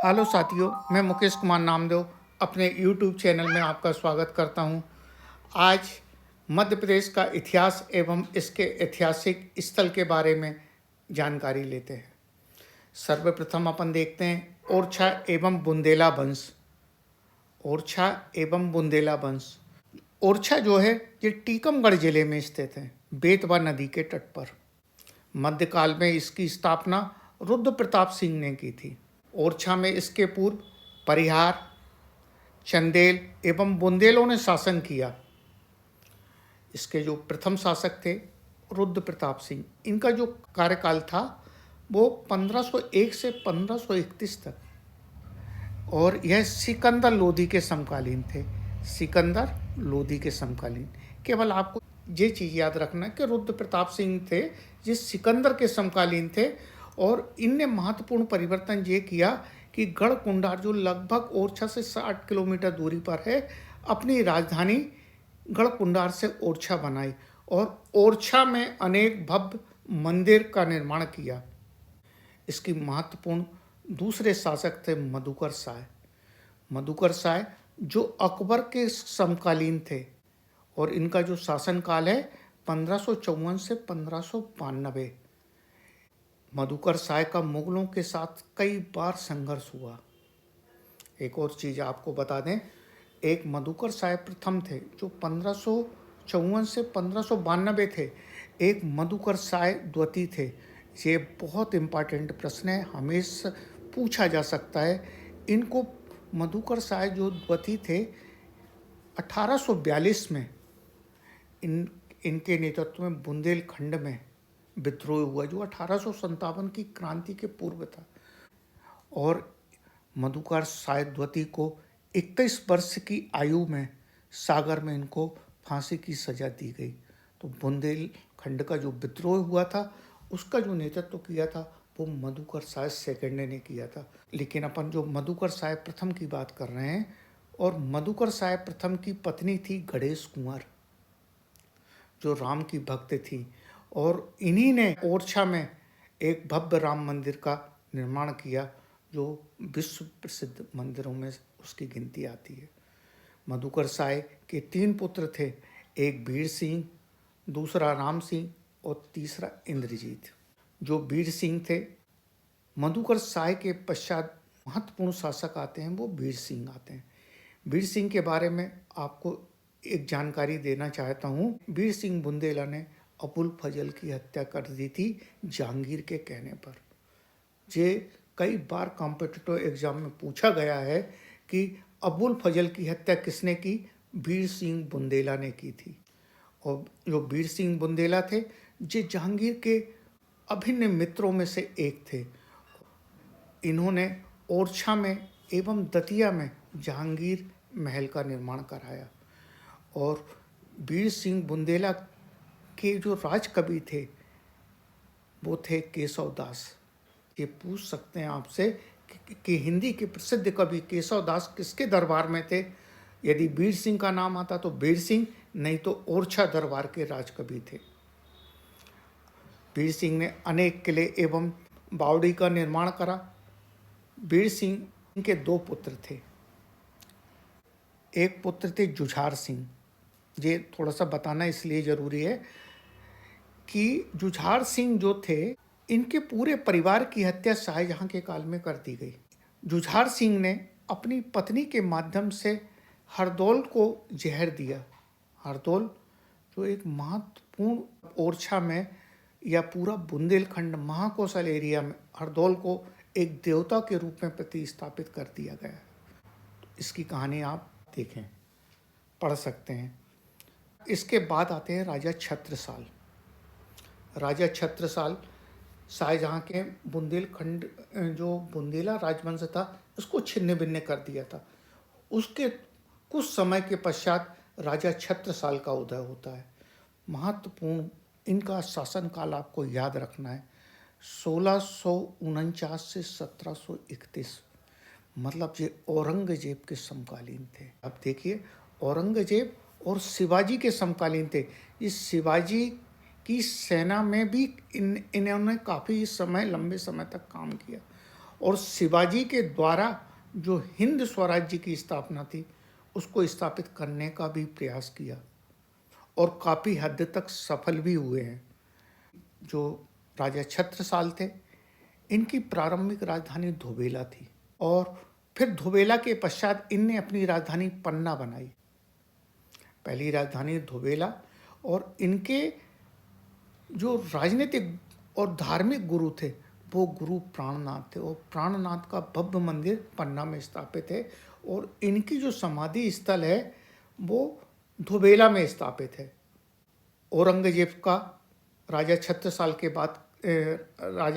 Hello साथियों, मैं मुकेश कुमार नामदेव अपने YouTube चैनल में आपका स्वागत करता हूं। आज मध्य प्रदेश का इतिहास एवं इसके ऐतिहासिक स्थल के बारे में जानकारी लेते हैं। सर्वप्रथम अपन देखते हैं ओरछा एवं बुंदेला वंश। ओरछा एवं बुंदेला वंश। ओरछा जो है ये टीकमगढ़ जिले में स्थित है, बेतवा नदी के तट पर। मध्यकाल में इसकी स्थापना रुद्र प्रताप सिंह ने की थी। ओरछा में इसके पूर्व परिहार, चंदेल एवं बुंदेलों ने शासन किया। इसके जो प्रथम शासक थे रुद्र प्रताप सिंह, इनका जो कार्यकाल था वो 1501 से 1531 तक, और यह सिकंदर लोदी के समकालीन थे। सिकंदर लोदी के समकालीन। केवल आपको ये चीज़ याद रखना कि रुद्र प्रताप सिंह थे जिस सिकंदर के समकालीन थे, और इनने महत्वपूर्ण परिवर्तन ये किया कि गढ़ कुंडार जो लगभग ओरछा से 60 किलोमीटर दूरी पर है, अपनी राजधानी गढ़ कुंडार से ओरछा बनाई और ओरछा में अनेक भव्य मंदिर का निर्माण किया। इसकी महत्वपूर्ण दूसरे शासक थे मधुकर शाह। मधुकर शाह जो अकबर के समकालीन थे, और इनका जो शासनकाल है 1554 से 1592। मधुकर शाह का मुगलों के साथ कई बार संघर्ष हुआ। एक और चीज़ आपको बता दें, एक मधुकर शाह प्रथम थे जो 1554 से 1592 थे। एक मधुकर शाह द्वितीय थे। ये बहुत इम्पॉर्टेंट प्रश्न है, हमेशा पूछा जा सकता है। इनको मधुकर शाह जो द्वितीय थे 1842 में इनके नेतृत्व में बुंदेलखंड में विद्रोह हुआ जो 1857 की क्रांति के पूर्व था, और मधुकर शाह द्वितीय को 21 वर्ष की आयु में सागर में इनको फांसी की सजा दी गई। तो बुंदेलखंड का जो विद्रोह हुआ था उसका जो नेतृत्व किया था वो मधुकर शाह सेकंड ने किया था। लेकिन अपन जो मधुकर शाह प्रथम की बात कर रहे हैं, और मधुकर शाह प्रथम की पत्नी थी गणेश कुंवर जो राम की भक्त थी, और इन्हीं ने ओरछा में एक भव्य राम मंदिर का निर्माण किया जो विश्व प्रसिद्ध मंदिरों में उसकी गिनती आती है। मधुकर शाह के 3 पुत्र थे, एक वीर सिंह, दूसरा राम सिंह और तीसरा इंद्रजीत। जो वीर सिंह थे, मधुकर शाह के पश्चात महत्वपूर्ण शासक आते हैं, वो वीर सिंह आते हैं। वीर सिंह के बारे में आपको एक जानकारी देना चाहता हूँ। वीर सिंह बुंदेला ने अबुल फजल की हत्या कर दी थी जहांगीर के कहने पर। ये कई बार कॉम्पिटिटिव एग्जाम में पूछा गया है कि अबुल फजल की हत्या किसने की? वीर सिंह बुंदेला ने की थी। और जो वीर सिंह बुंदेला थे ये जहांगीर के अभिन्न मित्रों में से एक थे। इन्होंने ओरछा में एवं दतिया में जहांगीर महल का निर्माण कराया। और वीर सिंह बुंदेला के जो राजकवि थे वो थे केशव दास। ये पूछ सकते हैं आपसे कि हिंदी के प्रसिद्ध कवि केशव दास किसके दरबार में थे? यदि वीर सिंह का नाम आता तो वीर सिंह, नहीं तो ओरछा दरबार के राजकवि थे। वीर सिंह ने अनेक किले एवं बावड़ी का निर्माण करा। वीर सिंह के 2 पुत्र थे। एक पुत्र थे जुझार सिंह। ये थोड़ा सा बताना इसलिए ज़रूरी है कि जुझार सिंह जो थे, इनके पूरे परिवार की हत्या शाहजहां के काल में कर दी गई। जुझार सिंह ने अपनी पत्नी के माध्यम से हरदौल को जहर दिया। हरदौल जो एक महत्वपूर्ण ओरछा में या पूरा बुंदेलखंड महाकौशल एरिया में हरदौल को एक देवता के रूप में प्रतिस्थापित कर दिया गया। इसकी कहानी आप देखें, पढ़ सकते हैं। इसके बाद आते हैं राजा छत्रसाल। राजा छत्रसाल शाहजहां के बुंदेलखंड जो बुंदेला राजवंश था उसको छिन्न भिन्न कर दिया था। उसके कुछ समय के पश्चात राजा छत्रसाल का उदय होता है। महत्वपूर्ण इनका शासनकाल आपको याद रखना है 1649 से 1731। मतलब ये औरंगजेब के समकालीन थे। अब देखिए, औरंगजेब और शिवाजी के समकालीन थे। इस शिवाजी की सेना में भी इन्होंने काफ़ी समय, लंबे समय तक काम किया। और शिवाजी के द्वारा जो हिंद स्वराज्य की स्थापना थी उसको स्थापित करने का भी प्रयास किया और काफ़ी हद तक सफल भी हुए हैं। जो राजा छत्रसाल थे, इनकी प्रारंभिक राजधानी धोबेला थी और फिर धोबेला के पश्चात इनने अपनी राजधानी पन्ना बनाई। पहली राजधानी धोबेला, और इनके जो राजनीतिक और धार्मिक गुरु थे वो गुरु प्राणनाथ थे और प्राणनाथ का भव्य मंदिर पन्ना में स्थापित है और इनकी जो समाधि स्थल है वो धोबेला में स्थापित है। औरंगजेब का राजा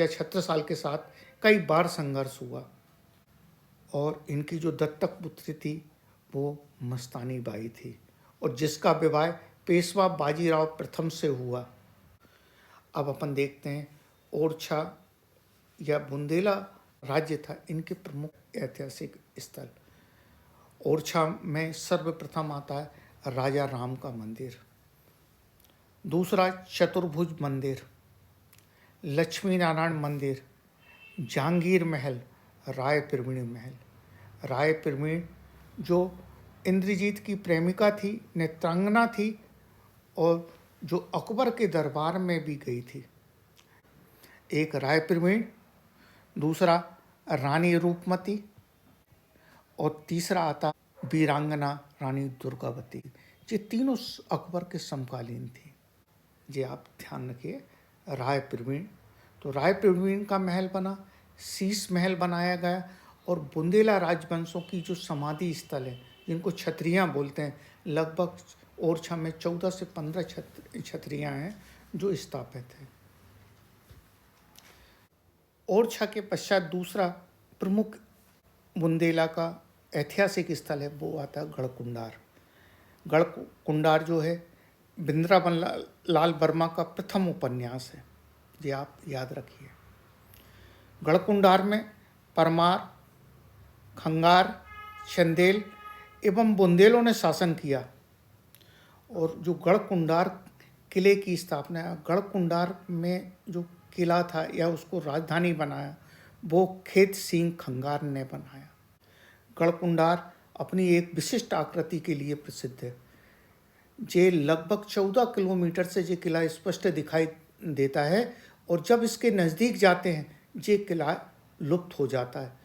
छत्रसाल के साथ कई बार संघर्ष हुआ और इनकी जो दत्तक पुत्री थी वो मस्तानी बाई थी और जिसका विवाह पेशवा बाजीराव प्रथम से हुआ। अब अपन देखते हैं ओरछा या बुंदेला राज्य था, इनके प्रमुख ऐतिहासिक स्थल। ओरछा में सर्वप्रथम आता है राजा राम का मंदिर, दूसरा चतुर्भुज मंदिर, लक्ष्मी नारायण मंदिर, जहांगीर महल, राय प्रवीण महल। राय प्रवीण जो इंद्रजीत की प्रेमिका थी, नेत्रांगना थी और जो अकबर के दरबार में भी गई थी। एक राय प्रवीण, दूसरा रानी रूपमती और तीसरा आता वीरांगना रानी दुर्गावती। ये तीनों अकबर के समकालीन थी। ये आप ध्यान रखिए, राय प्रवीण। तो राय प्रवीण का महल बना, शीश महल बनाया गया और बुंदेला राजवंशों की जो समाधि स्थल है जिनको छत्रियाँ बोलते हैं, लगभग ओरछा में 14 से 15 छत्रियाँ हैं जो स्थापित हैं। ओरछा के पश्चात दूसरा प्रमुख बुंदेला का ऐतिहासिक स्थल है वो आता है गढ़कुंडार। गढ़कुंडार जो है वृंदावन लाल वर्मा का प्रथम उपन्यास है, ये आप याद रखिए। गढ़कुंडार में परमार, खंगार, चंदेल एवं बुंदेलों ने शासन किया और जो गढ़कुंडार किले की स्थापना है, गढ़कुंडार में जो किला था या उसको राजधानी बनाया वो खेत सिंह खंगार ने बनाया। गढ़कुंडार अपनी एक विशिष्ट आकृति के लिए प्रसिद्ध है। ये लगभग 14 किलोमीटर से ये किला स्पष्ट दिखाई देता है और जब इसके नज़दीक जाते हैं ये किला लुप्त हो जाता है।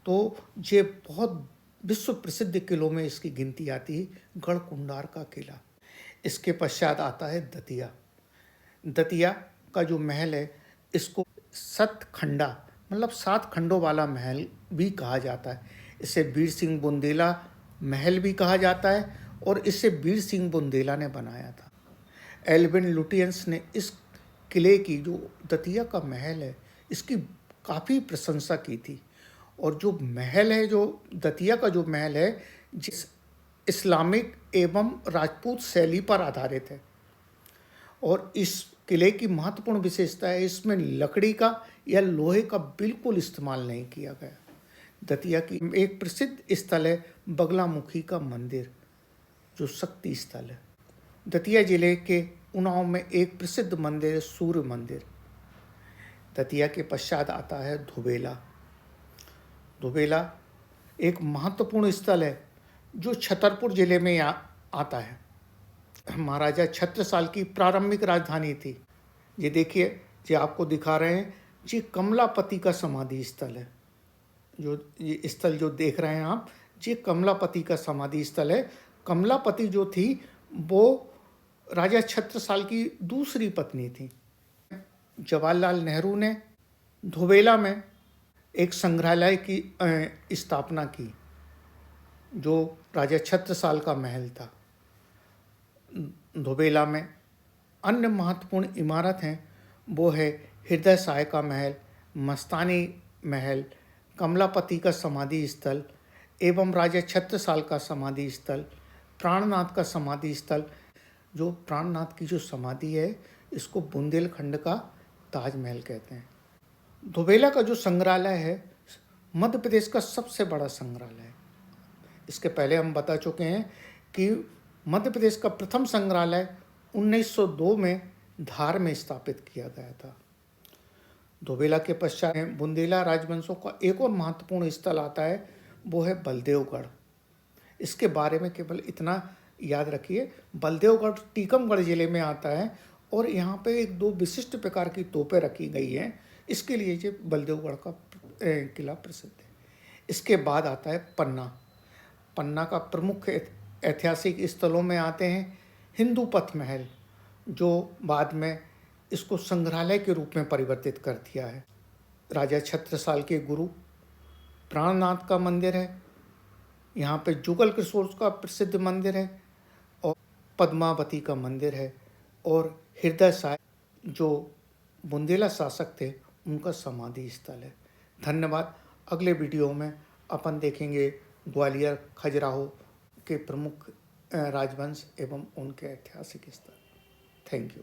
तो ये बहुत विश्व प्रसिद्ध किलों में इसकी गिनती आती है, गढ़कुंडार का किला। इसके पश्चात आता है दतिया। दतिया का जो महल है इसको सतखंडा मतलब 7 खंडों वाला महल भी कहा जाता है। इसे वीर सिंह बुंदेला महल भी कहा जाता है और इसे वीर सिंह बुंदेला ने बनाया था। एल्विन लुटियंस ने इस किले की जो दतिया का महल है इसकी काफ़ी प्रशंसा की थी और जो महल है, जो दतिया का जो महल है, जिस इस्लामिक एवं राजपूत शैली पर आधारित है और इस किले की महत्वपूर्ण विशेषता है इसमें लकड़ी का या लोहे का बिल्कुल इस्तेमाल नहीं किया गया। दतिया की एक प्रसिद्ध स्थल है बगलामुखी का मंदिर जो शक्ति स्थल है। दतिया जिले के उन्नाव में एक प्रसिद्ध मंदिर है सूर्य मंदिर। दतिया के पश्चात आता है धोबेला। धोबेला एक महत्वपूर्ण स्थल है जो छतरपुर जिले में आता है। महाराजा छत्रसाल की प्रारंभिक राजधानी थी। ये देखिए, ये आपको दिखा रहे हैं, ये कमलापति का समाधि स्थल है। जो ये स्थल जो देख रहे हैं आप, ये कमलापति का समाधि स्थल है। कमलापति जो थी वो राजा छत्रसाल की दूसरी पत्नी थी। जवाहरलाल नेहरू ने धोबेला में एक संग्रहालय की स्थापना की जो राजा छत्रसाल का महल था। धोबेला में अन्य महत्वपूर्ण इमारत हैं वो है हृदय साय का महल, मस्तानी महल, कमलापति का समाधि स्थल एवं राजा छत्रसाल का समाधि स्थल, प्राणनाथ का समाधि स्थल। जो प्राणनाथ की जो समाधि है इसको बुंदेलखंड का ताजमहल कहते हैं। धोबेला का जो संग्रहालय है मध्य प्रदेश का सबसे बड़ा संग्रहालय है। इसके पहले हम बता चुके हैं कि मध्य प्रदेश का प्रथम संग्रहालय 1902 में धार में स्थापित किया गया था। दोबेला के पश्चात बुंदेला राजवंशों का एक और महत्वपूर्ण स्थल आता है, वो है बलदेवगढ़। इसके बारे में केवल इतना याद रखिए, बलदेवगढ़ टीकमगढ़ जिले में आता है और यहाँ पे एक दो विशिष्ट प्रकार की तोपें रखी गई हैं, इसके लिए ये बलदेवगढ़ का किला प्रसिद्ध है। इसके बाद आता है पन्ना। पन्ना का प्रमुख ऐतिहासिक स्थलों में आते हैं हिंदू पथ महल, जो बाद में इसको संग्रहालय के रूप में परिवर्तित कर दिया है। राजा छत्रसाल के गुरु प्राणनाथ का मंदिर है, यहाँ पे जुगल किशोर का प्रसिद्ध मंदिर है और पद्मावती का मंदिर है और हृदय साय जो बुंदेला शासक थे उनका समाधि स्थल है। धन्यवाद। अगले वीडियो में अपन देखेंगे ग्वालियर खजुराहो के प्रमुख राजवंश एवं उनके ऐतिहासिक स्थल। Thank you.